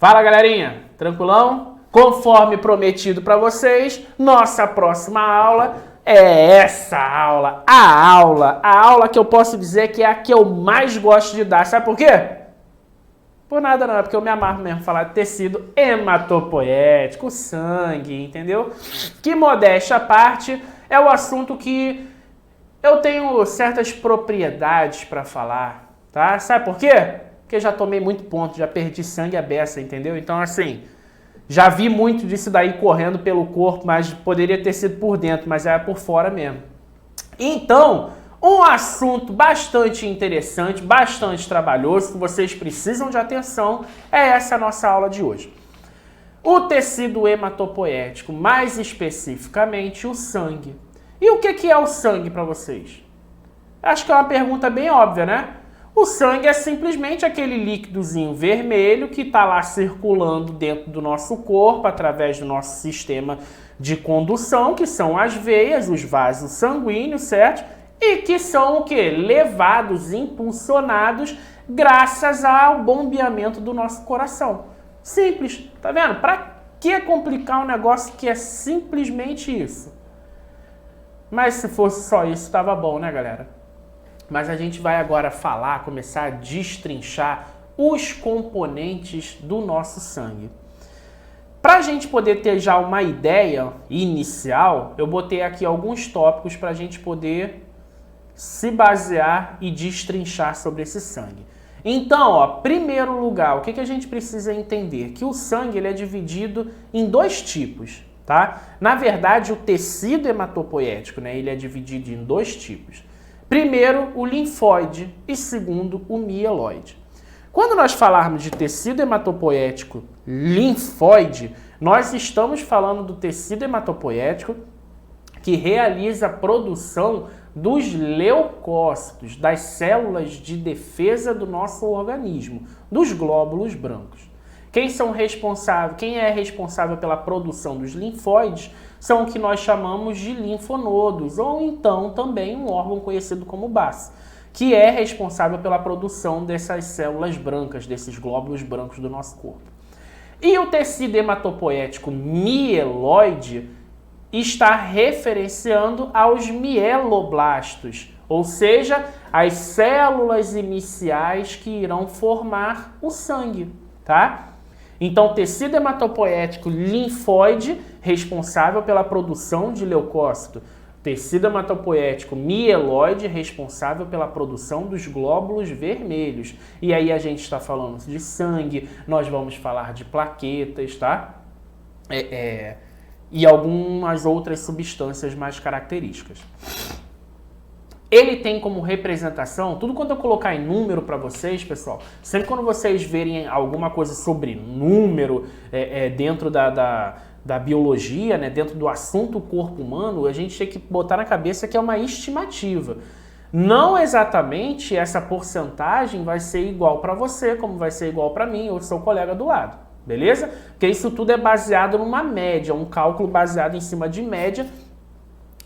Fala, galerinha, tranquilão? Conforme prometido para vocês, nossa próxima aula é essa aula, a aula que eu posso dizer que é a que eu mais gosto de dar. Sabe por quê? Por nada não, é porque eu me amarro mesmo falar de tecido hematopoético, sangue, entendeu? Que modéstia à parte, é o assunto que eu tenho certas propriedades para falar, tá? Sabe por quê? Porque já tomei muito ponto, já perdi sangue à beça, entendeu? Então, assim, já vi muito disso daí correndo pelo corpo, mas poderia ter sido por dentro, mas era por fora mesmo. Então, um assunto bastante interessante, bastante trabalhoso, que vocês precisam de atenção, é essa nossa aula de hoje. O tecido hematopoético, mais especificamente o sangue. E o que é o sangue para vocês? Acho que é uma pergunta bem óbvia, né? O sangue é simplesmente aquele líquidozinho vermelho que está lá circulando dentro do nosso corpo através do nosso sistema de condução, que são as veias, os vasos sanguíneos, certo? E que são o quê? Levados, impulsionados graças ao bombeamento do nosso coração. Simples, tá vendo? Para que complicar um negócio que é simplesmente isso? Mas se fosse só isso, estava bom, né, galera? Mas a gente vai agora começar a destrinchar os componentes do nosso sangue. Para a gente poder ter já uma ideia inicial, eu botei aqui alguns tópicos para a gente poder se basear e destrinchar sobre esse sangue. Então, primeiro lugar, o que a gente precisa entender? Que o sangue ele é dividido em dois tipos, tá? Na verdade, o tecido hematopoético, né, ele é dividido em dois tipos. Primeiro, o linfóide e segundo, o mieloide. Quando nós falarmos de tecido hematopoético linfóide, nós estamos falando do tecido hematopoético que realiza a produção dos leucócitos, das células de defesa do nosso organismo, dos glóbulos brancos. Quem é responsável pela produção dos linfóides são o que nós chamamos de linfonodos, ou então também um órgão conhecido como baço, que é responsável pela produção dessas células brancas, desses glóbulos brancos do nosso corpo. E o tecido hematopoético mieloide está referenciando aos mieloblastos, ou seja, as células iniciais que irão formar o sangue, tá? Então, tecido hematopoético linfóide, responsável pela produção de leucócito. Tecido hematopoético mieloide, responsável pela produção dos glóbulos vermelhos. E aí a gente está falando de sangue, nós vamos falar de plaquetas, tá? E algumas outras substâncias mais características. Ele tem como representação, tudo quando eu colocar em número para vocês, pessoal, sempre quando vocês verem alguma coisa sobre número dentro da biologia, né, dentro do assunto corpo humano, a gente tem que botar na cabeça que é uma estimativa. Não exatamente essa porcentagem vai ser igual para você, como vai ser igual para mim ou seu colega do lado, beleza? Porque isso tudo é baseado numa média, um cálculo baseado em cima de média,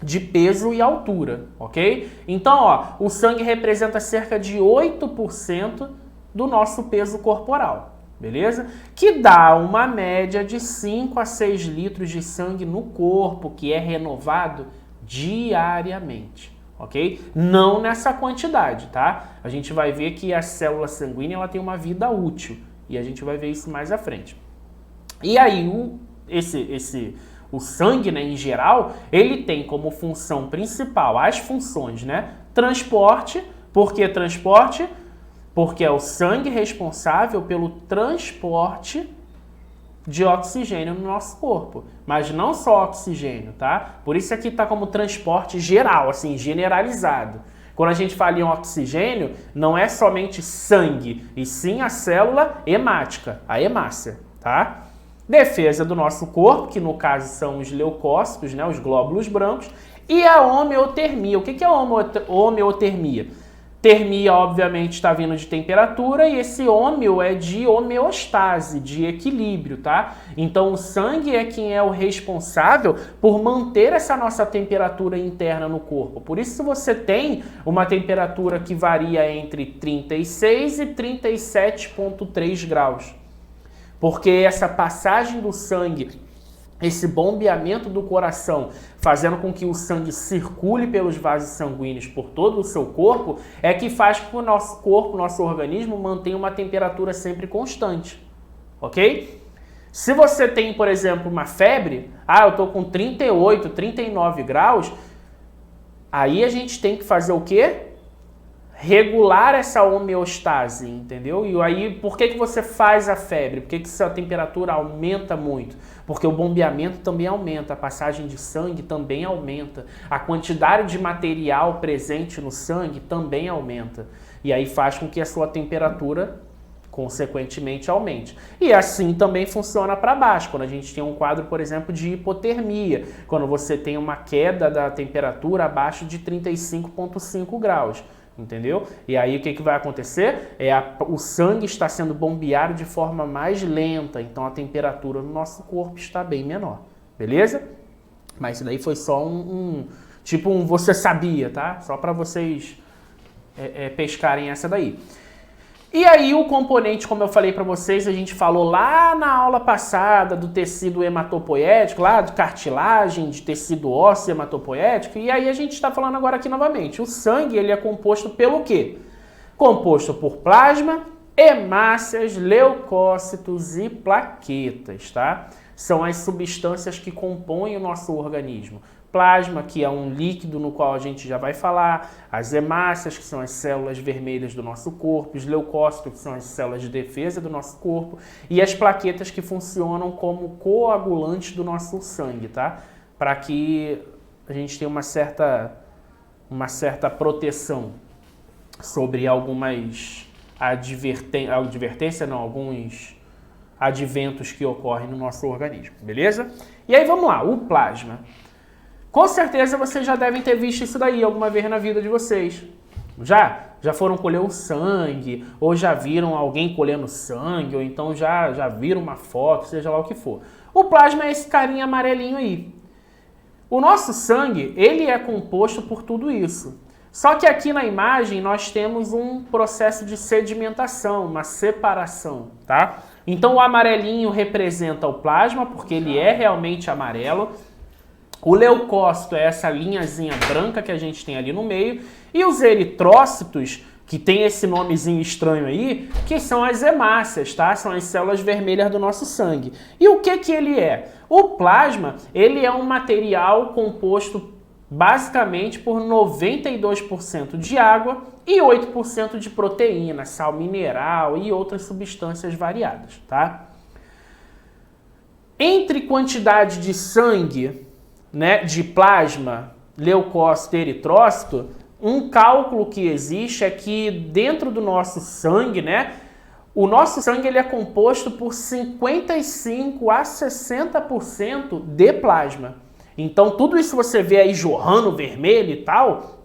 de peso e altura, ok? Então, o sangue representa cerca de 8% do nosso peso corporal, beleza? Que dá uma média de 5 a 6 litros de sangue no corpo, que é renovado diariamente, ok? Não nessa quantidade, tá? A gente vai ver que a célula sanguínea ela tem uma vida útil, e a gente vai ver isso mais à frente. E aí, o sangue, né, em geral, ele tem como função principal as funções, né? Transporte. Por que transporte? Porque é o sangue responsável pelo transporte de oxigênio no nosso corpo. Mas não só oxigênio, tá? Por isso aqui está como transporte geral, assim, generalizado. Quando a gente fala em oxigênio, não é somente sangue, e sim a célula hemática, a hemácia, tá? Defesa do nosso corpo, que no caso são os leucócitos, né, os glóbulos brancos, e a homeotermia. O que é a homeotermia? Termia, obviamente, está vindo de temperatura e esse ômeo é de homeostase, de equilíbrio, tá? Então, o sangue é quem é o responsável por manter essa nossa temperatura interna no corpo. Por isso, se você tem uma temperatura que varia entre 36 e 37,3 graus, Porque essa passagem do sangue, esse bombeamento do coração, fazendo com que o sangue circule pelos vasos sanguíneos por todo o seu corpo, é que faz com que o nosso corpo, nosso organismo, mantenha uma temperatura sempre constante, ok? Se você tem, por exemplo, uma febre, eu estou com 38, 39 graus, aí a gente tem que fazer o quê? Regular essa homeostase, entendeu? E aí, por que você faz a febre? Por que essa temperatura aumenta muito? Porque o bombeamento também aumenta, a passagem de sangue também aumenta, a quantidade de material presente no sangue também aumenta. E aí faz com que a sua temperatura, consequentemente, aumente. E assim também funciona para baixo, quando a gente tem um quadro, por exemplo, de hipotermia, quando você tem uma queda da temperatura abaixo de 35,5 graus. Entendeu? E aí o que vai acontecer? O sangue está sendo bombeado de forma mais lenta, então a temperatura no nosso corpo está bem menor, beleza? Mas isso daí foi só tipo um você sabia, tá? Só para vocês pescarem essa daí. E aí o componente, como eu falei para vocês, a gente falou lá na aula passada do tecido hematopoético, lá de cartilagem, de tecido ósseo hematopoético, e aí a gente está falando agora aqui novamente. O sangue, ele é composto pelo quê? Composto por plasma, hemácias, leucócitos e plaquetas, tá? São as substâncias que compõem o nosso organismo. Plasma, que é um líquido no qual a gente já vai falar, as hemácias, que são as células vermelhas do nosso corpo, os leucócitos, que são as células de defesa do nosso corpo, e as plaquetas, que funcionam como coagulantes do nosso sangue, tá? Para que a gente tenha uma certa proteção sobre algumas alguns adventos que ocorrem no nosso organismo, beleza? E aí vamos lá, o plasma. Com certeza vocês já devem ter visto isso daí alguma vez na vida de vocês. Já foram colher o sangue, ou já viram alguém colhendo sangue, ou então já viram uma foto, seja lá o que for. O plasma é esse carinha amarelinho aí. O nosso sangue, ele é composto por tudo isso. Só que aqui na imagem nós temos um processo de sedimentação, uma separação, tá? Então o amarelinho representa o plasma, porque ele é realmente amarelo. O leucócito é essa linhazinha branca que a gente tem ali no meio. E os eritrócitos, que tem esse nomezinho estranho aí, que são as hemácias, tá? São as células vermelhas do nosso sangue. E o que ele é? O plasma, ele é um material composto basicamente por 92% de água e 8% de proteína, sal mineral e outras substâncias variadas, tá? Entre quantidade de sangue, né, de plasma, leucócito e eritrócito, um cálculo que existe é que dentro do nosso sangue, né, o nosso sangue ele é composto por 55 a 60% de plasma. Então tudo isso você vê aí jorrando vermelho e tal,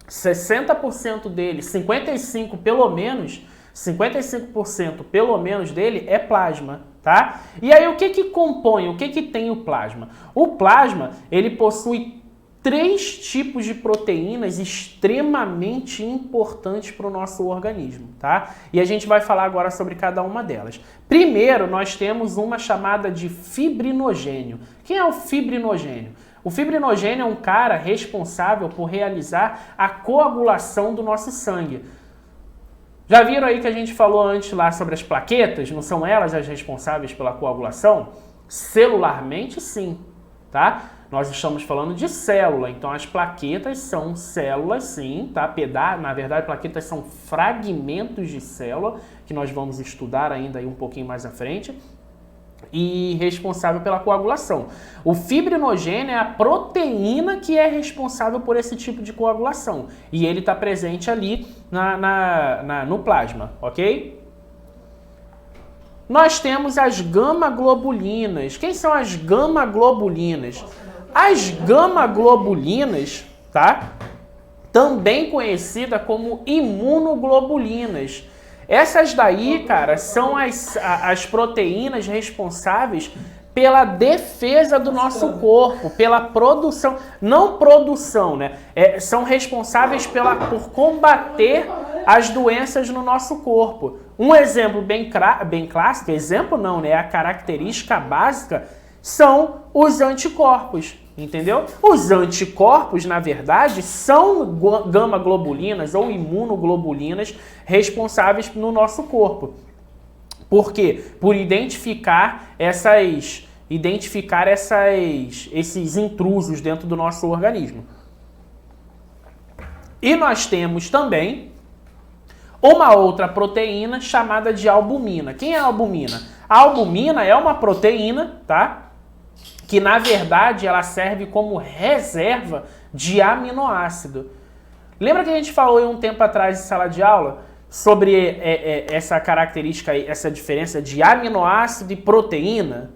60% dele, 55% pelo menos dele é plasma, tá? E aí o que compõe, o que tem o plasma? O plasma, ele possui 3 tipos de proteínas extremamente importantes para o nosso organismo, tá? E a gente vai falar agora sobre cada uma delas. Primeiro, nós temos uma chamada de fibrinogênio. Quem é o fibrinogênio? O fibrinogênio é um cara responsável por realizar a coagulação do nosso sangue. Já viram aí que a gente falou antes lá sobre as plaquetas? Não são elas as responsáveis pela coagulação? Celularmente, sim, tá? Nós estamos falando de célula, então as plaquetas são células, sim, tá? Na verdade, plaquetas são fragmentos de célula, que nós vamos estudar ainda aí um pouquinho mais à frente, e responsável pela coagulação. O fibrinogênio é a proteína que é responsável por esse tipo de coagulação, e ele está presente ali no plasma, ok? Nós temos as gama-globulinas. Quem são as gama-globulinas? As gama-globulinas, tá? Também conhecida como imunoglobulinas. Essas daí, cara, são as proteínas responsáveis pela defesa do nosso corpo, pela produção, não produção, né? São responsáveis por combater as doenças no nosso corpo. Um exemplo bem clássico, exemplo não, né? A característica básica são os anticorpos, entendeu? Os anticorpos, na verdade, são gama-globulinas ou imunoglobulinas responsáveis no nosso corpo. Por quê? Por identificar esses intrusos dentro do nosso organismo. E nós temos também uma outra proteína chamada de albumina. Quem é a albumina? A albumina é uma proteína, tá? Que na verdade ela serve como reserva de aminoácido. Lembra que a gente falou um tempo atrás em sala de aula sobre essa característica, essa diferença de aminoácido e proteína?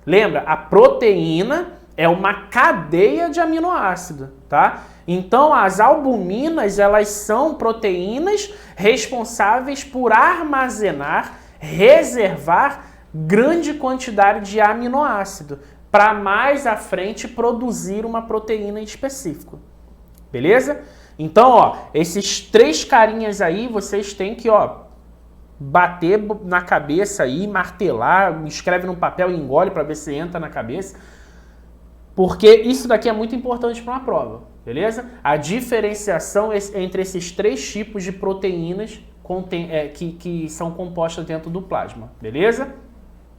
Lembra? A proteína é uma cadeia de aminoácido, tá? Então, as albuminas, elas são proteínas responsáveis por armazenar, reservar grande quantidade de aminoácido para mais à frente produzir uma proteína em específico. Beleza? Então, ó, esses 3 carinhas aí, vocês têm que, ó, bater na cabeça aí, martelar, escreve num papel e engole para ver se entra na cabeça. Porque isso daqui é muito importante para uma prova, beleza? A diferenciação entre esses 3 tipos de proteínas que são compostas dentro do plasma, beleza?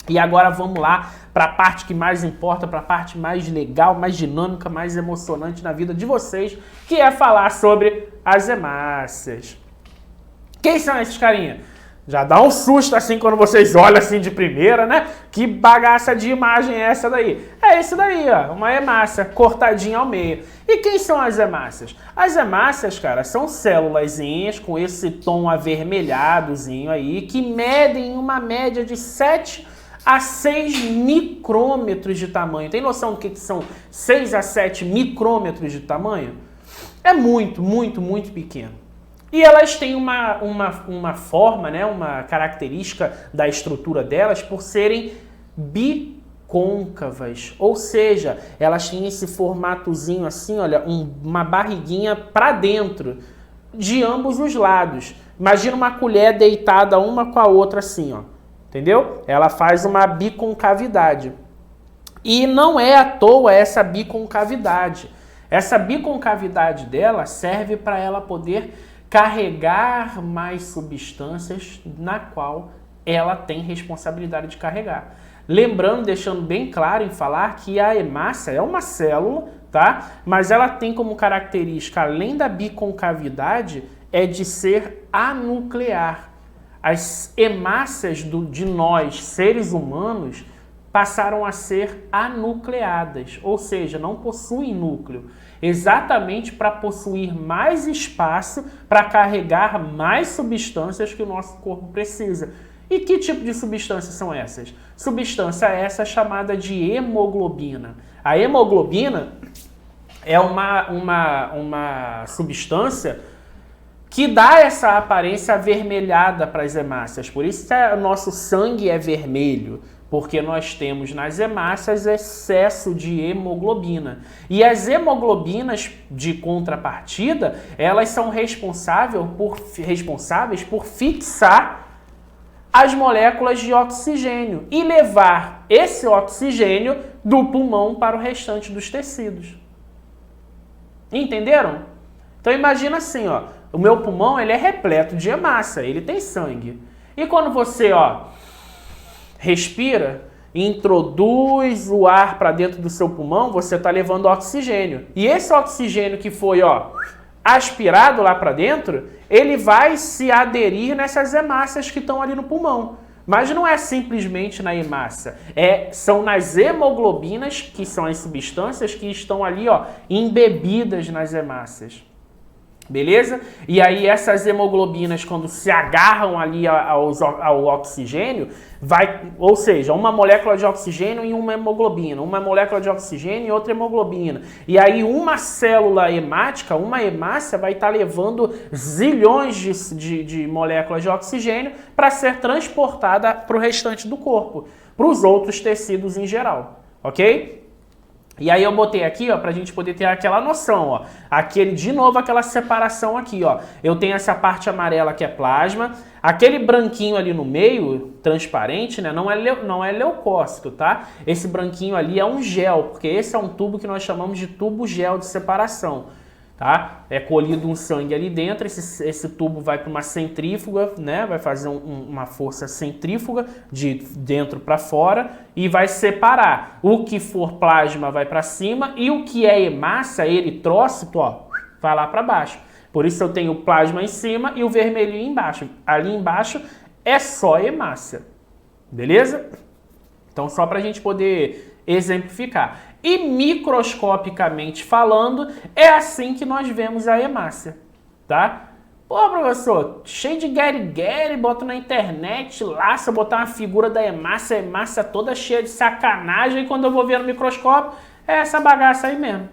E agora vamos lá para a parte que mais importa, para a parte mais legal, mais dinâmica, mais emocionante na vida de vocês, que é falar sobre as hemácias. Quem são esses carinha? Já dá um susto assim quando vocês olham assim de primeira, né? Que bagaça de imagem é essa daí? É esse daí, ó, uma hemácia cortadinha ao meio. E quem são as hemácias? As hemácias, cara, são célulazinhas com esse tom avermelhadozinho aí, que medem uma média de 7 a 6 micrômetros de tamanho. Tem noção do que são 6 a 7 micrômetros de tamanho? É muito, muito, muito pequeno. E elas têm uma forma, né, uma característica da estrutura delas por serem bicôncavas. Ou seja, elas têm esse formatozinho assim, olha, uma barriguinha para dentro, de ambos os lados. Imagina uma colher deitada uma com a outra assim, ó. Entendeu? Ela faz uma biconcavidade. E não é à toa essa biconcavidade. Essa biconcavidade dela serve para ela poder carregar mais substâncias na qual ela tem responsabilidade de carregar. Lembrando, deixando bem claro em falar que a hemácia é uma célula, tá? Mas ela tem como característica, além da biconcavidade, é de ser anuclear. As hemácias de nós, seres humanos, passaram a ser anucleadas, ou seja, não possuem núcleo, exatamente para possuir mais espaço para carregar mais substâncias que o nosso corpo precisa. E que tipo de substâncias são essas? Substância essa chamada de hemoglobina. A hemoglobina é uma substância que dá essa aparência avermelhada para as hemácias. Por isso que o nosso sangue é vermelho, porque nós temos nas hemácias excesso de hemoglobina. E as hemoglobinas, de contrapartida, elas são responsáveis por fixar as moléculas de oxigênio e levar esse oxigênio do pulmão para o restante dos tecidos. Entenderam? Então imagina assim, ó, o meu pulmão ele é repleto de hemácia, ele tem sangue. E quando você, ó, respira e introduz o ar para dentro do seu pulmão, você está levando oxigênio. E esse oxigênio que foi, ó, aspirado lá para dentro, ele vai se aderir nessas hemácias que estão ali no pulmão. Mas não é simplesmente na hemácia, são nas hemoglobinas, que são as substâncias que estão ali, ó, embebidas nas hemácias. Beleza? E aí essas hemoglobinas, quando se agarram ali ao oxigênio, ou seja, uma molécula de oxigênio e uma hemoglobina, uma molécula de oxigênio e outra hemoglobina. E aí uma célula hemática, uma hemácia, vai estar levando zilhões de moléculas de oxigênio para ser transportada para o restante do corpo, para os outros tecidos em geral, ok? E aí eu botei aqui, ó, pra gente poder ter aquela noção, ó. De novo, aquela separação aqui, ó. Eu tenho essa parte amarela que é plasma. Aquele branquinho ali no meio, transparente, né, não é leucócito, tá? Esse branquinho ali é um gel, porque esse é um tubo que nós chamamos de tubo gel de separação. Tá? É colhido um sangue ali dentro, esse tubo vai para uma centrífuga, né? Vai fazer uma força centrífuga de dentro para fora e vai separar. O que for plasma vai para cima e o que é hemácia, eritrócito, ó, vai lá para baixo. Por isso eu tenho o plasma em cima e o vermelhinho embaixo. Ali embaixo é só hemácia, beleza? Então só para a gente poder exemplificar. E microscopicamente falando, é assim que nós vemos a hemácia, tá? Pô, professor, cheio de gueri-gueri, bota na internet lá, se eu botar uma figura da hemácia, a hemácia toda cheia de sacanagem, e quando eu vou ver no microscópio, é essa bagaça aí mesmo.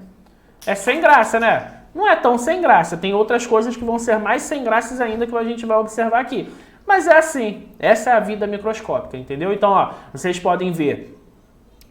É sem graça, né? Não é tão sem graça, tem outras coisas que vão ser mais sem graças ainda que a gente vai observar aqui. Mas é assim, essa é a vida microscópica, entendeu? Então, ó, vocês podem ver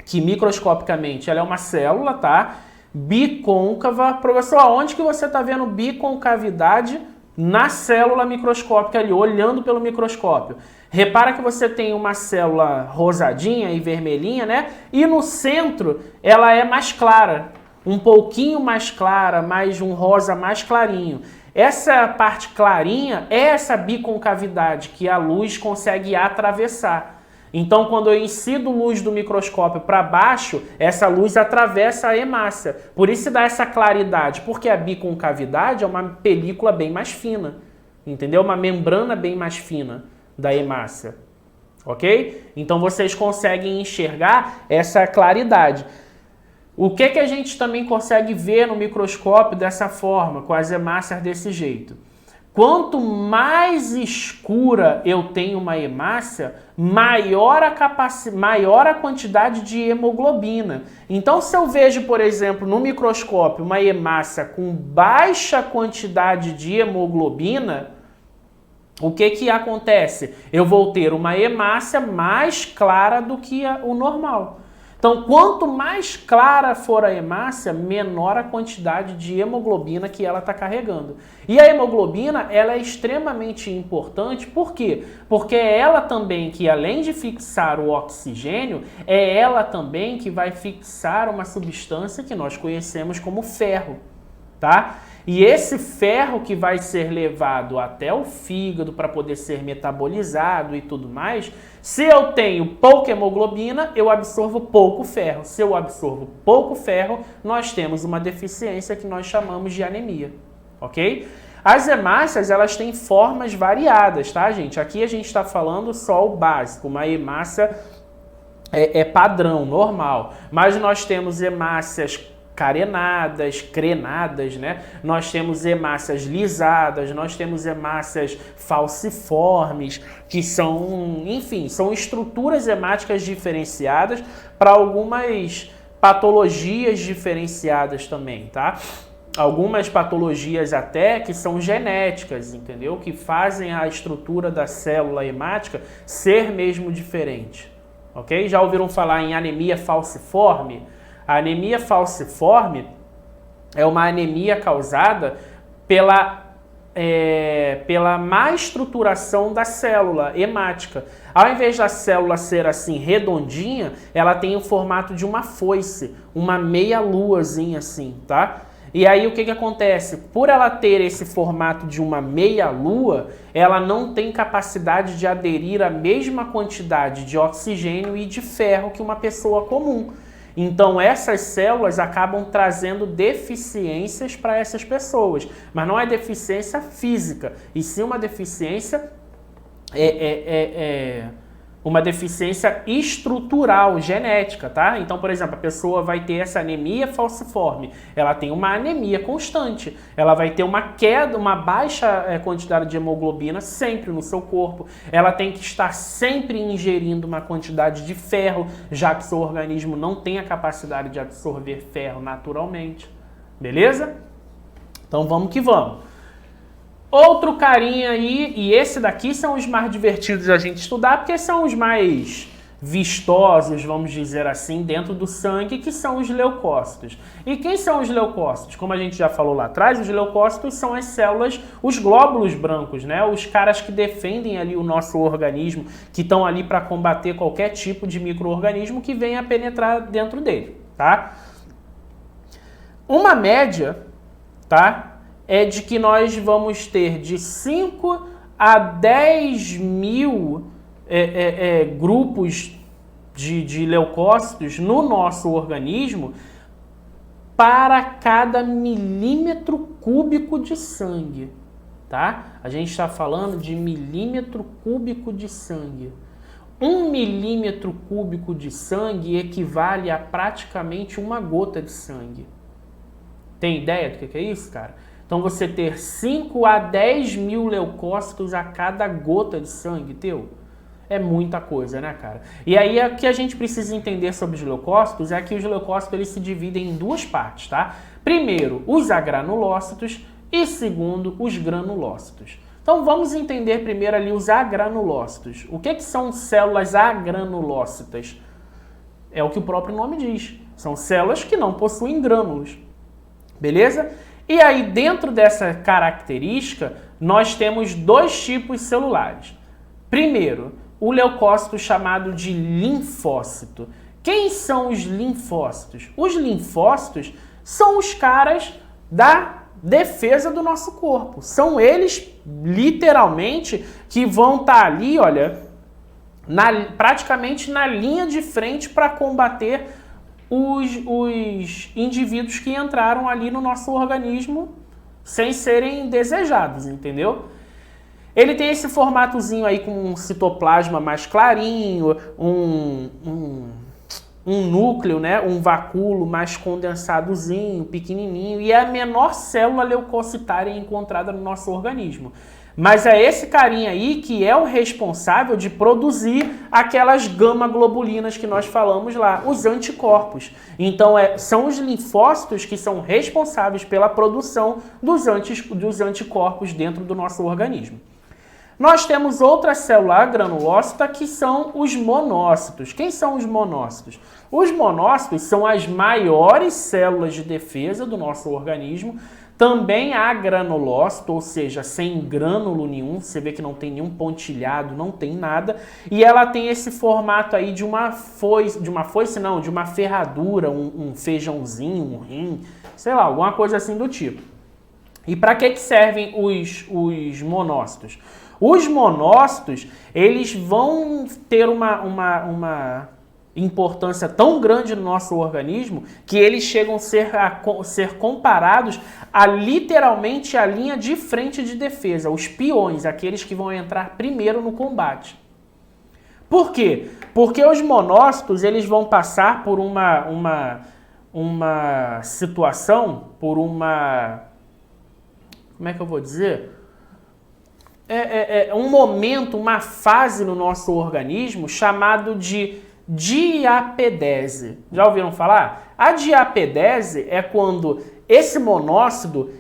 que microscopicamente ela é uma célula, tá? Bicôncava. Professor, onde que você está vendo biconcavidade na célula microscópica ali, olhando pelo microscópio? Repara que você tem uma célula rosadinha e vermelhinha, né? E no centro ela é mais clara, um pouquinho mais clara, mais um rosa mais clarinho. Essa parte clarinha é essa biconcavidade que a luz consegue atravessar. Então, quando eu incido luz do microscópio para baixo, essa luz atravessa a hemácia. Por isso dá essa claridade, porque a biconcavidade é uma película bem mais fina, entendeu? Uma membrana bem mais fina da hemácia, ok? Então, vocês conseguem enxergar essa claridade. O que a gente também consegue ver no microscópio dessa forma, com as hemácias desse jeito? Quanto mais escura eu tenho uma hemácia, maior a quantidade de hemoglobina. Então, se eu vejo, por exemplo, no microscópio uma hemácia com baixa quantidade de hemoglobina, o que acontece? Eu vou ter uma hemácia mais clara do que o normal. Então, quanto mais clara for a hemácia, menor a quantidade de hemoglobina que ela está carregando. E a hemoglobina, ela é extremamente importante, por quê? Porque é ela também que, além de fixar o oxigênio, é ela também que vai fixar uma substância que nós conhecemos como ferro, tá? E esse ferro que vai ser levado até o fígado para poder ser metabolizado e tudo mais, se eu tenho pouca hemoglobina, eu absorvo pouco ferro. Se eu absorvo pouco ferro, nós temos uma deficiência que nós chamamos de anemia, ok? As hemácias, elas têm formas variadas, tá, gente? Aqui a gente está falando só o básico, uma hemácia é padrão, normal. Mas nós temos hemácias carenadas, crenadas, né? Nós temos hemácias lisadas, nós temos hemácias falciformes, que são, enfim, são estruturas hemáticas diferenciadas para algumas patologias diferenciadas também, tá? Algumas patologias até que são genéticas, entendeu? Que fazem a estrutura da célula hemática ser mesmo diferente, ok? Já ouviram falar em anemia falciforme? A anemia falciforme é uma anemia causada pela má estruturação da célula hemática. Ao invés da célula ser assim redondinha, ela tem o formato de uma foice, uma meia-luazinha assim, tá? E aí o que acontece? Por ela ter esse formato de uma meia-lua, ela não tem capacidade de aderir à mesma quantidade de oxigênio e de ferro que uma pessoa comum. Então essas células acabam trazendo deficiências para essas pessoas, mas não é deficiência física, e sim uma deficiência uma deficiência estrutural, genética, tá? Então, por exemplo, a pessoa vai ter essa anemia falciforme, ela tem uma anemia constante, ela vai ter uma queda, uma baixa quantidade de hemoglobina sempre no seu corpo, ela tem que estar sempre ingerindo uma quantidade de ferro, já que seu organismo não tem a capacidade de absorver ferro naturalmente, beleza? Então vamos que vamos. Outro carinha aí, e esse daqui são os mais divertidos a gente estudar, porque são os mais vistosos, vamos dizer assim, dentro do sangue, que são os leucócitos. E quem são os leucócitos? Como a gente já falou lá atrás, os leucócitos são as células, os glóbulos brancos, né? Os caras que defendem ali o nosso organismo, que estão ali para combater qualquer tipo de micro-organismo que venha penetrar dentro dele, tá? Uma média, tá? É de que nós vamos ter de 5 a 10 mil grupos de leucócitos no nosso organismo para cada milímetro cúbico de sangue, tá? A gente está falando de milímetro cúbico de sangue. 1 milímetro cúbico de sangue equivale a praticamente uma gota de sangue. Tem ideia do que é isso, cara? Então você ter 5 a 10 mil leucócitos a cada gota de sangue teu é muita coisa, né, cara? E aí o que a gente precisa entender sobre os leucócitos é que os leucócitos eles se dividem em duas partes, tá? Primeiro, os agranulócitos e segundo, os granulócitos. Então vamos entender primeiro ali os agranulócitos. O que são células agranulócitas? É o que o próprio nome diz. São células que não possuem grânulos. Beleza? E aí, dentro dessa característica, nós temos dois tipos celulares. Primeiro, o leucócito chamado de linfócito. Quem são os linfócitos? Os linfócitos são os caras da defesa do nosso corpo. São eles, literalmente, que vão estar ali, olha, praticamente na linha de frente para combater os indivíduos que entraram ali no nosso organismo sem serem desejados, entendeu? Ele tem esse formatozinho aí com um citoplasma mais clarinho, um núcleo, né? Um vacúolo mais condensadozinho, pequenininho, e é a menor célula leucocitária encontrada no nosso organismo. Mas é esse carinha aí que é o responsável de produzir aquelas gama-globulinas que nós falamos lá, os anticorpos. Então, são os linfócitos que são responsáveis pela produção dos anticorpos dentro do nosso organismo. Nós temos outra célula granulócita que são os monócitos. Quem são os monócitos? Os monócitos são as maiores células de defesa do nosso organismo. Também há granulócito, ou seja, sem grânulo nenhum, você vê que não tem nenhum pontilhado, não tem nada, e ela tem esse formato aí de uma ferradura, um feijãozinho, um rim, sei lá, alguma coisa assim do tipo. E para que servem os monócitos? Os monócitos, eles vão ter uma importância tão grande no nosso organismo que eles chegam a ser comparados a literalmente a linha de frente de defesa, os peões, aqueles que vão entrar primeiro no combate. Por quê? Porque os monócitos eles vão passar por uma situação, por uma... Como é que eu vou dizer? Um momento, uma fase no nosso organismo chamado de diapedese. Já ouviram falar? A diapedese é quando esse monócito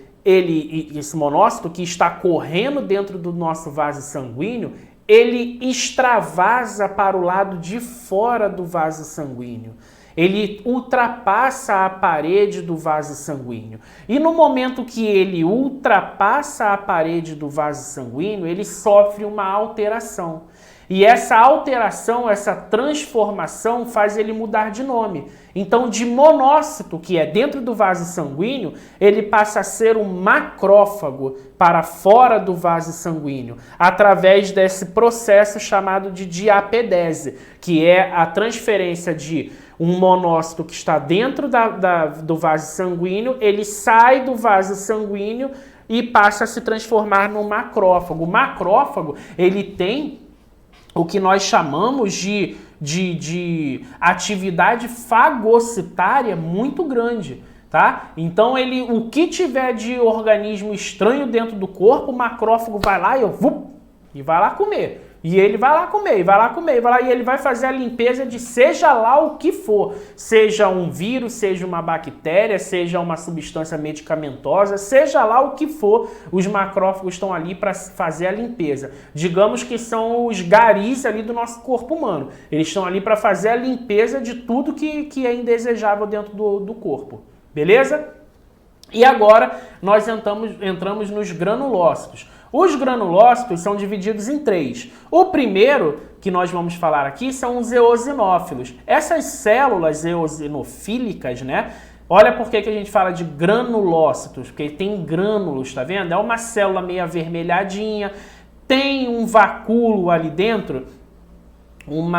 que está correndo dentro do nosso vaso sanguíneo, ele extravasa para o lado de fora do vaso sanguíneo. Ele ultrapassa a parede do vaso sanguíneo. E no momento que ele ultrapassa a parede do vaso sanguíneo, ele sofre uma alteração. E essa alteração, essa transformação faz ele mudar de nome. Então, de monócito, que é dentro do vaso sanguíneo, ele passa a ser um macrófago para fora do vaso sanguíneo, através desse processo chamado de diapedese, que é a transferência de um monócito que está dentro do vaso sanguíneo, ele sai do vaso sanguíneo e passa a se transformar num macrófago. O macrófago, ele tem o que nós chamamos de atividade fagocitária muito grande, tá? Então, o que tiver de organismo estranho dentro do corpo, o macrófago vai lá e vai lá comer. E ele vai lá comer, vai lá comer, vai lá, e ele vai fazer a limpeza de seja lá o que for. Seja um vírus, seja uma bactéria, seja uma substância medicamentosa, seja lá o que for, os macrófagos estão ali para fazer a limpeza. Digamos que são os garis ali do nosso corpo humano. Eles estão ali para fazer a limpeza de tudo que é indesejável dentro do corpo. Beleza? E agora nós entramos nos granulócitos. Os granulócitos são divididos em 3. O primeiro que nós vamos falar aqui são os eosinófilos. Essas células eosinofílicas, né? Olha por que a gente fala de granulócitos, porque tem grânulos, tá vendo? É uma célula meio avermelhadinha, tem um vacúolo ali dentro, um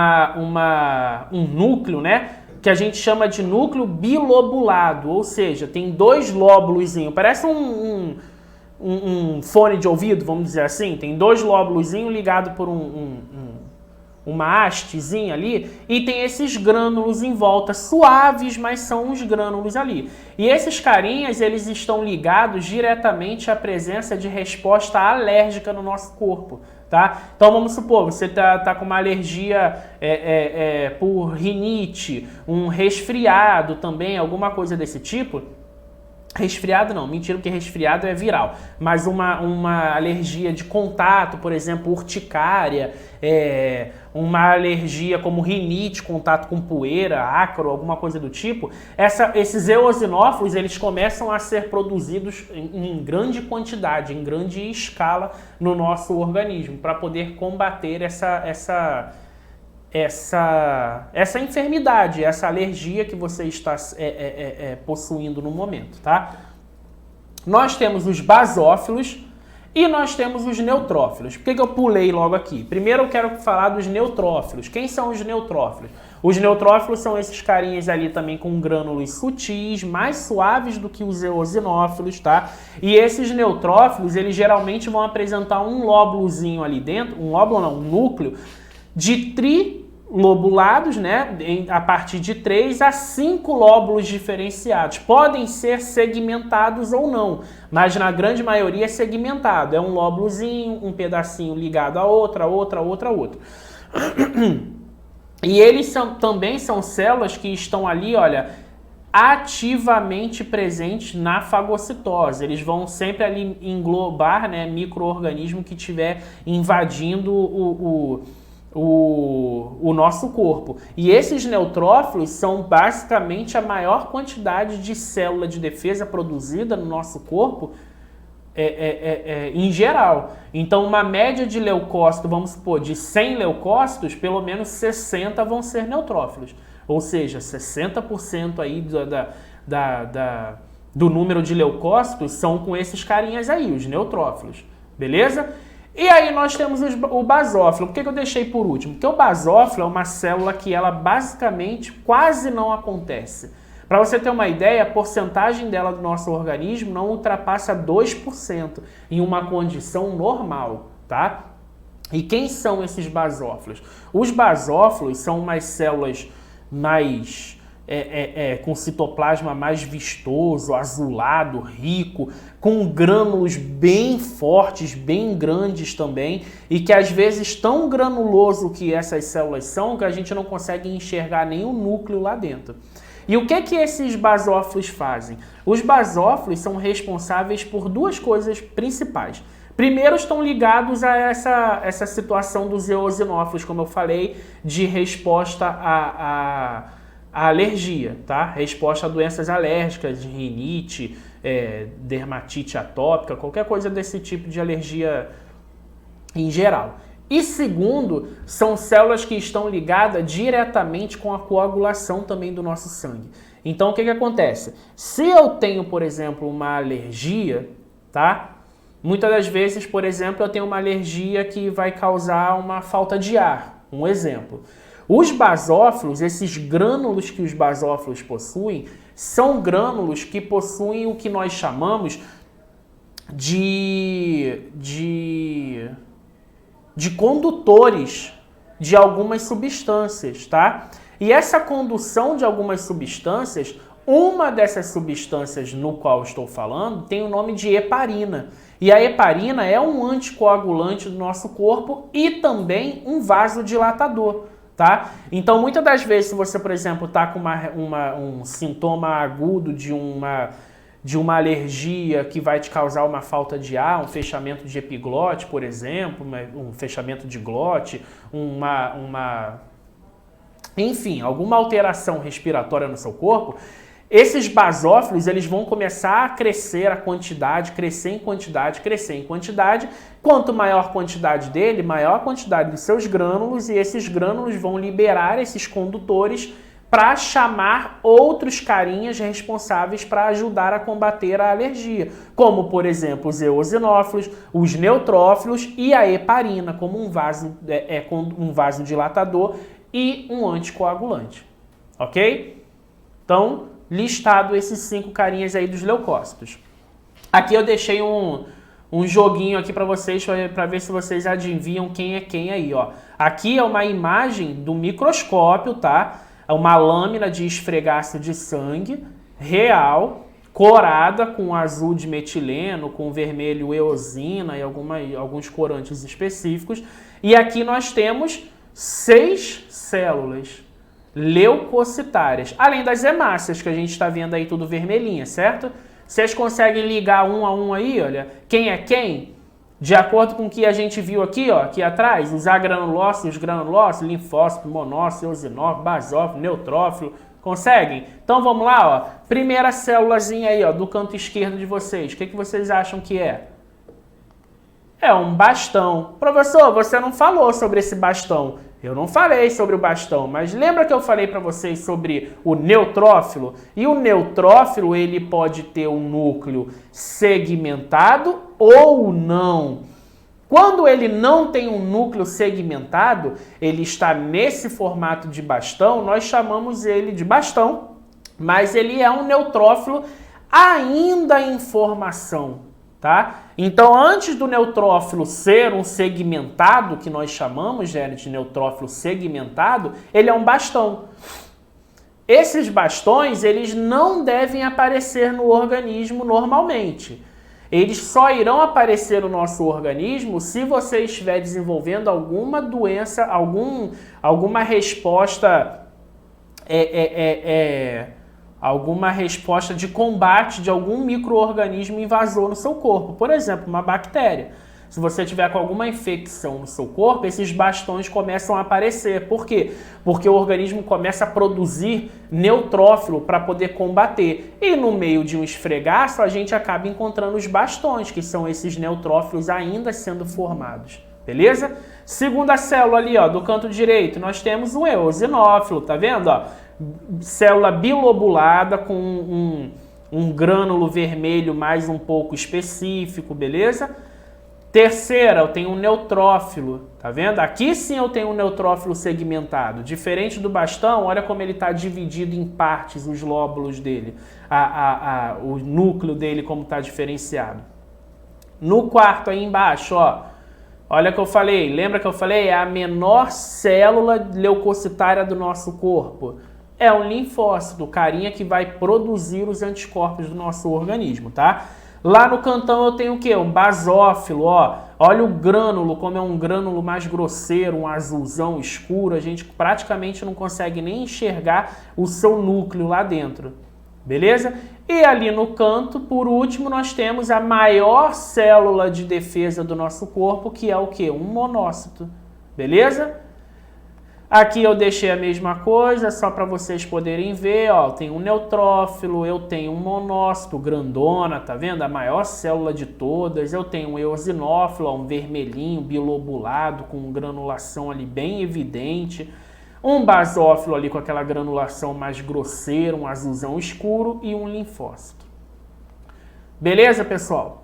núcleo, né? Que a gente chama de núcleo bilobulado, ou seja, tem 2 lóbulos, parece um fone de ouvido, vamos dizer assim, tem 2 lóbulos ligados por uma hastezinha ali, e tem esses grânulos em volta, suaves, mas são os grânulos ali. E esses carinhas, eles estão ligados diretamente à presença de resposta alérgica no nosso corpo. Tá? Então vamos supor, você tá com uma alergia por rinite, um resfriado também, alguma coisa desse tipo. Resfriado não, mentira, porque resfriado é viral. Mas uma alergia de contato, por exemplo, urticária, uma alergia como rinite, contato com poeira, ácaro, alguma coisa do tipo. Esses eosinófilos, eles começam a ser produzidos em grande quantidade, em grande escala no nosso organismo, para poder combater essa enfermidade, essa alergia que você está possuindo no momento, tá? Nós temos os basófilos e nós temos os neutrófilos. Por que eu pulei logo aqui? Primeiro eu quero falar dos neutrófilos. Quem são os neutrófilos? Os neutrófilos são esses carinhas ali também com grânulos sutis, mais suaves do que os eosinófilos, tá? E esses neutrófilos, eles geralmente vão apresentar um lóbulozinho ali dentro, um núcleo, de trilobulados, né? A partir de 3 a 5 lóbulos diferenciados. Podem ser segmentados ou não, mas na grande maioria é segmentado. É um lóbulozinho, um pedacinho ligado a outra. E eles também são células que estão ali, olha, ativamente presentes na fagocitose. Eles vão sempre ali englobar, né, micro-organismo que estiver invadindo o nosso corpo. E esses neutrófilos são basicamente a maior quantidade de célula de defesa produzida no nosso corpo em geral. Então, uma média de leucócito, vamos supor, de 100 leucócitos, pelo menos 60 vão ser neutrófilos. Ou seja, 60% aí do número de leucócitos são com esses carinhas aí, os neutrófilos. Beleza? E aí nós temos o basófilo. Por que eu deixei por último? Porque o basófilo é uma célula que ela basicamente quase não acontece. Para você ter uma ideia, a porcentagem dela do nosso organismo não ultrapassa 2% em uma condição normal, tá? E quem são esses basófilos? Os basófilos são umas células mais com citoplasma mais vistoso, azulado, rico, com grânulos bem fortes, bem grandes também, e que às vezes tão granuloso que essas células são que a gente não consegue enxergar nem o núcleo lá dentro. E o que esses basófilos fazem? Os basófilos são responsáveis por 2 coisas principais. Primeiro, estão ligados a essa situação dos eosinófilos, como eu falei, de resposta a alergia, tá? Resposta a doenças alérgicas, de rinite, dermatite atópica, qualquer coisa desse tipo de alergia em geral. E segundo, são células que estão ligadas diretamente com a coagulação também do nosso sangue. Então, o que acontece? Se eu tenho, por exemplo, uma alergia, tá? Muitas das vezes, por exemplo, eu tenho uma alergia que vai causar uma falta de ar. Um exemplo. Os basófilos, esses grânulos que os basófilos possuem, são grânulos que possuem o que nós chamamos de condutores de algumas substâncias, tá? E essa condução de algumas substâncias Uma dessas substâncias no qual estou falando tem o nome de heparina. E a heparina é um anticoagulante do nosso corpo e também um vasodilatador, tá? Então, muitas das vezes, se você, por exemplo, está com um sintoma agudo de uma alergia que vai te causar uma falta de ar, um fechamento de epiglote, por exemplo, um fechamento de glote, enfim, alguma alteração respiratória no seu corpo, esses basófilos, eles vão começar a crescer a quantidade, crescer em quantidade, crescer em quantidade. Quanto maior a quantidade dele, maior a quantidade dos seus grânulos, e esses grânulos vão liberar esses condutores para chamar outros carinhas responsáveis para ajudar a combater a alergia, como, por exemplo, os eosinófilos, os neutrófilos e a heparina, como um vasodilatador e um anticoagulante, ok? Então, listado esses 5 carinhas aí dos leucócitos. Aqui eu deixei um joguinho aqui para vocês, para ver se vocês adivinham quem é quem aí, ó. Aqui é uma imagem do microscópio, tá? É uma lâmina de esfregaço de sangue real, corada com azul de metileno, com vermelho eosina e alguns corantes específicos. E aqui nós temos 6 células leucocitárias, além das hemácias, que a gente está vendo aí tudo vermelhinha, certo? Vocês conseguem ligar um a um aí, olha, quem é quem? De acordo com o que a gente viu aqui, ó, aqui atrás, os agranulócitos, os granulócitos, linfócito, monócito, eosinófilo, basófilo, neutrófilo, conseguem? Então vamos lá, ó, primeira célulazinha aí, ó, do canto esquerdo de vocês, o que vocês acham que é? É um bastão. Professor, você não falou sobre esse bastão. Eu não falei sobre o bastão, mas lembra que eu falei para vocês sobre o neutrófilo? E o neutrófilo, ele pode ter um núcleo segmentado ou não. Quando ele não tem um núcleo segmentado, ele está nesse formato de bastão, nós chamamos ele de bastão, mas ele é um neutrófilo ainda em formação. Tá? Então, antes do neutrófilo ser um segmentado, que nós chamamos de neutrófilo segmentado, ele é um bastão. Esses bastões, eles não devem aparecer no organismo normalmente. Eles só irão aparecer no nosso organismo se você estiver desenvolvendo alguma doença, alguma resposta alguma resposta de combate de algum micro-organismo invasor no seu corpo. Por exemplo, uma bactéria. Se você tiver com alguma infecção no seu corpo, esses bastões começam a aparecer. Por quê? Porque o organismo começa a produzir neutrófilo para poder combater. E no meio de um esfregaço, a gente acaba encontrando os bastões, que são esses neutrófilos ainda sendo formados. Beleza? Segunda célula ali, ó, do canto direito, nós temos um eosinófilo, tá vendo? Ó? Célula bilobulada com um grânulo vermelho mais um pouco específico, beleza? Terceira, eu tenho um neutrófilo, tá vendo? Aqui sim eu tenho um neutrófilo segmentado. Diferente do bastão, olha como ele está dividido em partes, os lóbulos dele, o núcleo dele como está diferenciado. No quarto aí embaixo, ó, olha que eu falei, lembra que eu falei? É a menor célula leucocitária do nosso corpo. É um linfócito, o carinha que vai produzir os anticorpos do nosso organismo, tá? Lá no cantão eu tenho o quê? Um basófilo, ó. Olha o grânulo, como é um grânulo mais grosseiro, um azulzão escuro. A gente praticamente não consegue nem enxergar o seu núcleo lá dentro, beleza? E ali no canto, por último, nós temos a maior célula de defesa do nosso corpo, que é o quê? Um monócito, beleza? Aqui eu deixei a mesma coisa, só para vocês poderem ver, ó, tem um neutrófilo, eu tenho um monócito, grandona, tá vendo? A maior célula de todas, eu tenho um eosinófilo, ó, um vermelhinho, bilobulado, com granulação ali bem evidente, um basófilo ali com aquela granulação mais grosseira, um azulzão escuro e um linfócito. Beleza, pessoal?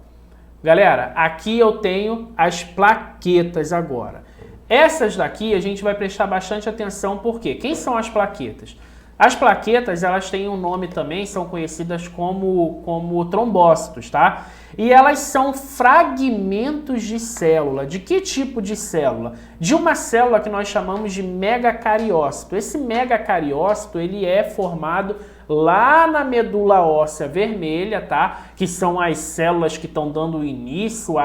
Galera, aqui eu tenho as plaquetas agora. Essas daqui a gente vai prestar bastante atenção porque quem são as plaquetas? As plaquetas, elas têm um nome também, são conhecidas como trombócitos, tá? E elas são fragmentos de célula. De que tipo de célula? De uma célula que nós chamamos de megacariócito. Esse megacariócito, ele é formado lá na medula óssea vermelha, tá? Que são as células que estão dando início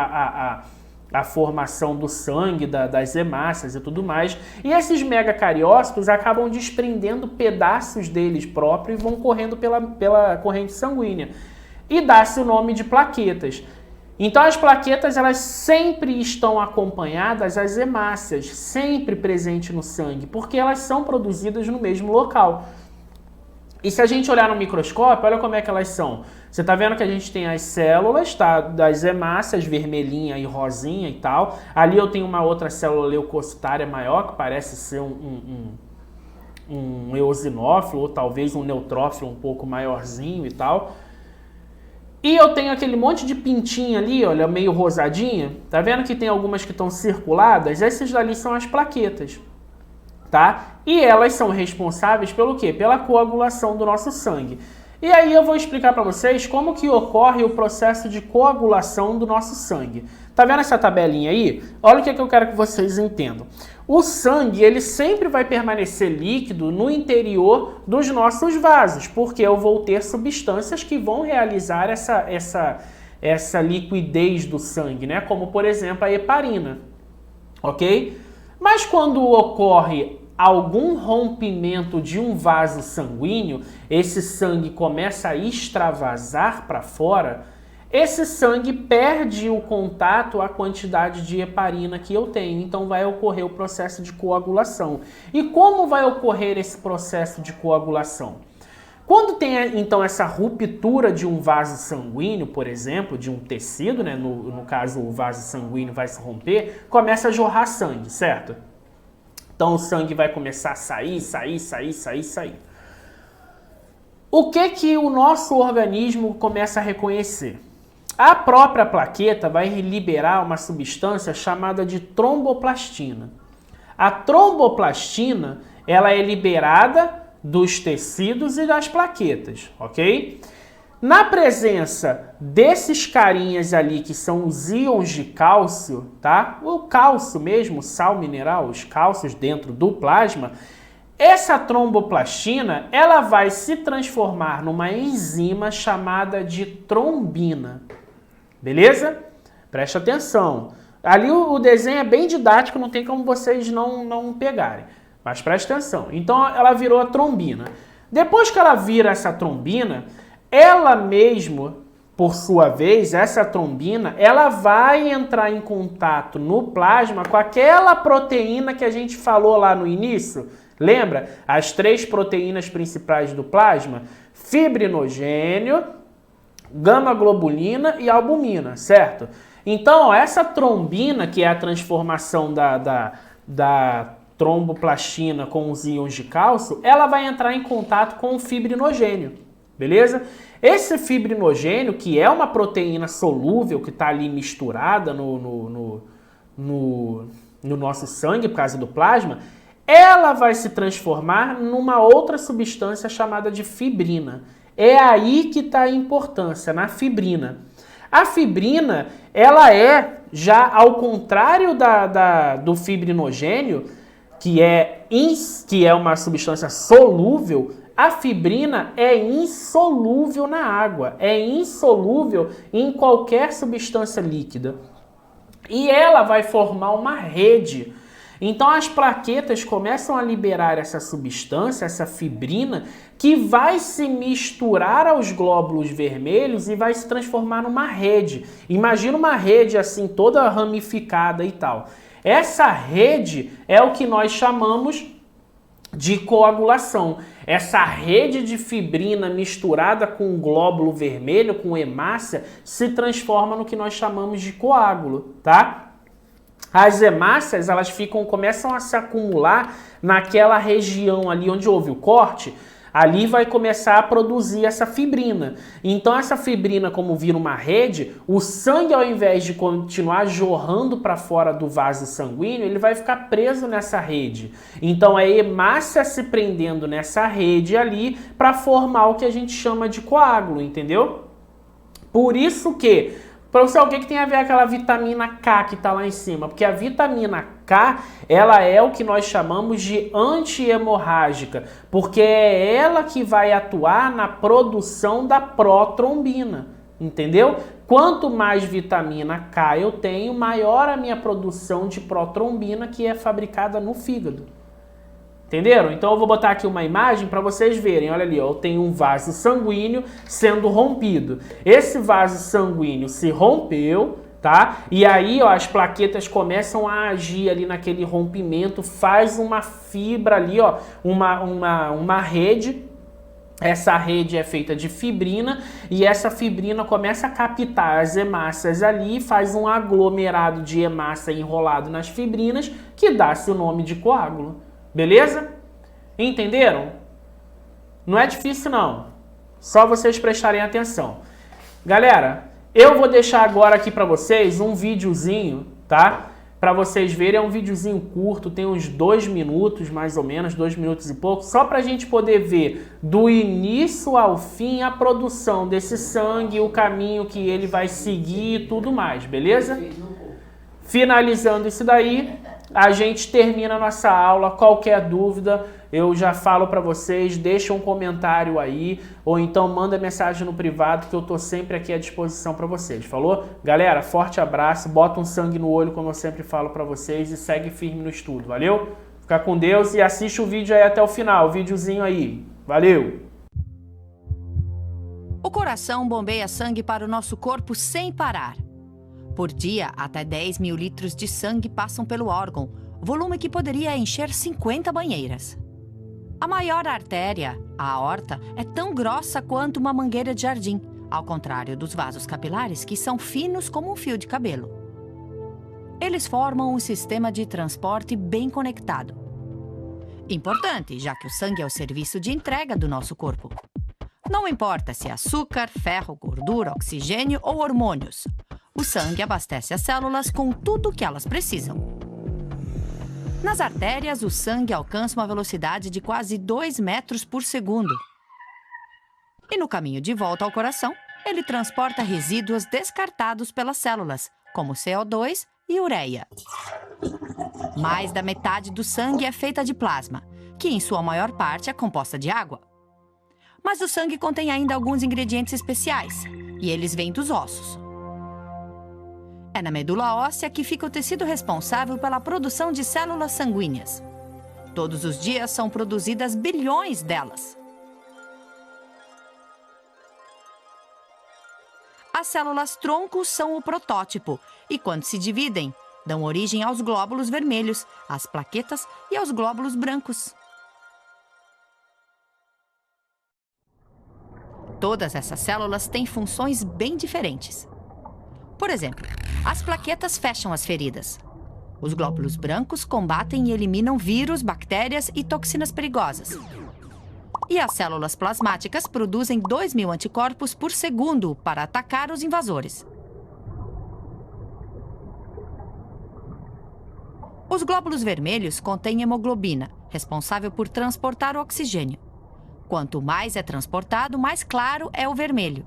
a formação do sangue, das hemácias e tudo mais. E esses megacariócitos acabam desprendendo pedaços deles próprios e vão correndo pela corrente sanguínea. E dá-se o nome de plaquetas. Então as plaquetas, elas sempre estão acompanhadas das hemácias, sempre presentes no sangue, porque elas são produzidas no mesmo local. E se a gente olhar no microscópio, olha como é que elas são. Você está vendo que a gente tem as células, tá, das hemácias, vermelhinha e rosinha e tal. Ali eu tenho uma outra célula leucocitária maior, que parece ser um eosinófilo, ou talvez um neutrófilo um pouco maiorzinho e tal. E eu tenho aquele monte de pintinha ali, olha, meio rosadinha. Tá vendo que tem algumas que estão circuladas? Esses dali são as plaquetas, tá? E elas são responsáveis pelo quê? Pela coagulação do nosso sangue. E aí eu vou explicar para vocês como que ocorre o processo de coagulação do nosso sangue. Tá vendo essa tabelinha aí? Olha o que eu quero que vocês entendam. O sangue, ele sempre vai permanecer líquido no interior dos nossos vasos, porque eu vou ter substâncias que vão realizar essa liquidez do sangue, né? Como, por exemplo, a heparina, ok? Mas quando ocorre algum rompimento de um vaso sanguíneo, esse sangue começa a extravasar para fora, esse sangue perde o contato, a quantidade de heparina que eu tenho, então vai ocorrer o processo de coagulação. E como vai ocorrer esse processo de coagulação? Quando tem, então, essa ruptura de um vaso sanguíneo, por exemplo, de um tecido, né? No caso, o vaso sanguíneo vai se romper, começa a jorrar sangue, certo? Então o sangue vai começar a sair. O que o nosso organismo começa a reconhecer? A própria plaqueta vai liberar uma substância chamada de tromboplastina. A tromboplastina, ela é liberada dos tecidos e das plaquetas, ok? Na presença desses carinhas ali, que são os íons de cálcio, tá? O cálcio mesmo, sal mineral, os cálcios dentro do plasma, essa tromboplastina, ela vai se transformar numa enzima chamada de trombina. Beleza? Preste atenção. Ali o desenho é bem didático, não tem como vocês não pegarem. Mas preste atenção. Então ela virou a trombina. Depois que ela vira essa trombina, ela mesmo, por sua vez, essa trombina, ela vai entrar em contato no plasma com aquela proteína que a gente falou lá no início. Lembra? As 3 proteínas principais do plasma: fibrinogênio, gama-globulina e albumina, certo? Então, essa trombina, que é a transformação da tromboplastina com os íons de cálcio, ela vai entrar em contato com o fibrinogênio, beleza? Esse fibrinogênio, que é uma proteína solúvel que está ali misturada no nosso sangue, por causa do plasma, ela vai se transformar numa outra substância chamada de fibrina. É aí que está a importância, na fibrina. A fibrina, ela é, já ao contrário do fibrinogênio, que é uma substância solúvel, a fibrina é insolúvel na água, é insolúvel em qualquer substância líquida. E ela vai formar uma rede. Então as plaquetas começam a liberar essa substância, essa fibrina, que vai se misturar aos glóbulos vermelhos e vai se transformar numa rede. Imagina uma rede assim, toda ramificada e tal. Essa rede é o que nós chamamos de coagulação. Essa rede de fibrina misturada com o glóbulo vermelho, com hemácia, se transforma no que nós chamamos de coágulo, tá? As hemácias, elas começam a se acumular naquela região ali onde houve o corte. ali vai começar a produzir essa fibrina. Então essa fibrina, como vira uma rede, o sangue, ao invés de continuar jorrando para fora do vaso sanguíneo, ele vai ficar preso nessa rede. Então a hemácia se prendendo nessa rede ali para formar o que a gente chama de coágulo, entendeu? Por isso que, professor, o que tem a ver aquela vitamina K que está lá em cima? Porque a vitamina K, ela é o que nós chamamos de anti-hemorrágica, porque é ela que vai atuar na produção da protrombina, entendeu? Quanto mais vitamina K eu tenho, maior a minha produção de protrombina, que é fabricada no fígado. Entenderam? Então eu vou botar aqui uma imagem para vocês verem. Olha ali, ó, eu tenho um vaso sanguíneo sendo rompido. Esse vaso sanguíneo se rompeu, tá? E aí, ó, as plaquetas começam a agir ali naquele rompimento, faz uma fibra ali, ó, uma rede. Essa rede é feita de fibrina e essa fibrina começa a captar as hemácias ali, faz um aglomerado de hemácia enrolado nas fibrinas, que dá-se o nome de coágulo. Beleza? Entenderam? Não é difícil não, só vocês prestarem atenção. Galera, eu vou deixar agora aqui para vocês um videozinho, tá? Para vocês verem, é um videozinho curto, tem uns 2 minutos mais ou menos, 2 minutos e pouco, só para a gente poder ver do início ao fim a produção desse sangue, o caminho que ele vai seguir e tudo mais, beleza? Finalizando isso daí, a gente termina a nossa aula. Qualquer dúvida, eu já falo para vocês, deixa um comentário aí, ou então manda mensagem no privado, que eu tô sempre aqui à disposição para vocês, falou? Galera, forte abraço, bota um sangue no olho, como eu sempre falo para vocês, e segue firme no estudo, valeu? Fica com Deus e assiste o vídeo aí até o final, o videozinho aí, valeu! O coração bombeia sangue para o nosso corpo sem parar. Por dia, até 10 mil litros de sangue passam pelo órgão, volume que poderia encher 50 banheiras. A maior artéria, a aorta, é tão grossa quanto uma mangueira de jardim, ao contrário dos vasos capilares, que são finos como um fio de cabelo. Eles formam um sistema de transporte bem conectado. Importante, já que o sangue é o serviço de entrega do nosso corpo. Não importa se é açúcar, ferro, gordura, oxigênio ou hormônios. O sangue abastece as células com tudo o que elas precisam. Nas artérias, o sangue alcança uma velocidade de quase 2 metros por segundo. E no caminho de volta ao coração, ele transporta resíduos descartados pelas células, como CO2 e ureia. Mais da metade do sangue é feita de plasma, que em sua maior parte é composta de água. Mas o sangue contém ainda alguns ingredientes especiais, e eles vêm dos ossos. É na medula óssea que fica o tecido responsável pela produção de células sanguíneas. Todos os dias são produzidas bilhões delas. As células tronco são o protótipo e, quando se dividem, dão origem aos glóbulos vermelhos, às plaquetas e aos glóbulos brancos. Todas essas células têm funções bem diferentes. Por exemplo, as plaquetas fecham as feridas. Os glóbulos brancos combatem e eliminam vírus, bactérias e toxinas perigosas. E as células plasmáticas produzem 2.000 anticorpos por segundo para atacar os invasores. Os glóbulos vermelhos contêm hemoglobina, responsável por transportar o oxigênio. Quanto mais é transportado, mais claro é o vermelho.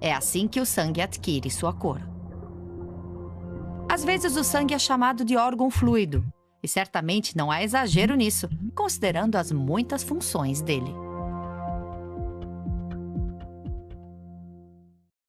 É assim que o sangue adquire sua cor. Às vezes o sangue é chamado de órgão fluido, e certamente não há exagero nisso, considerando as muitas funções dele.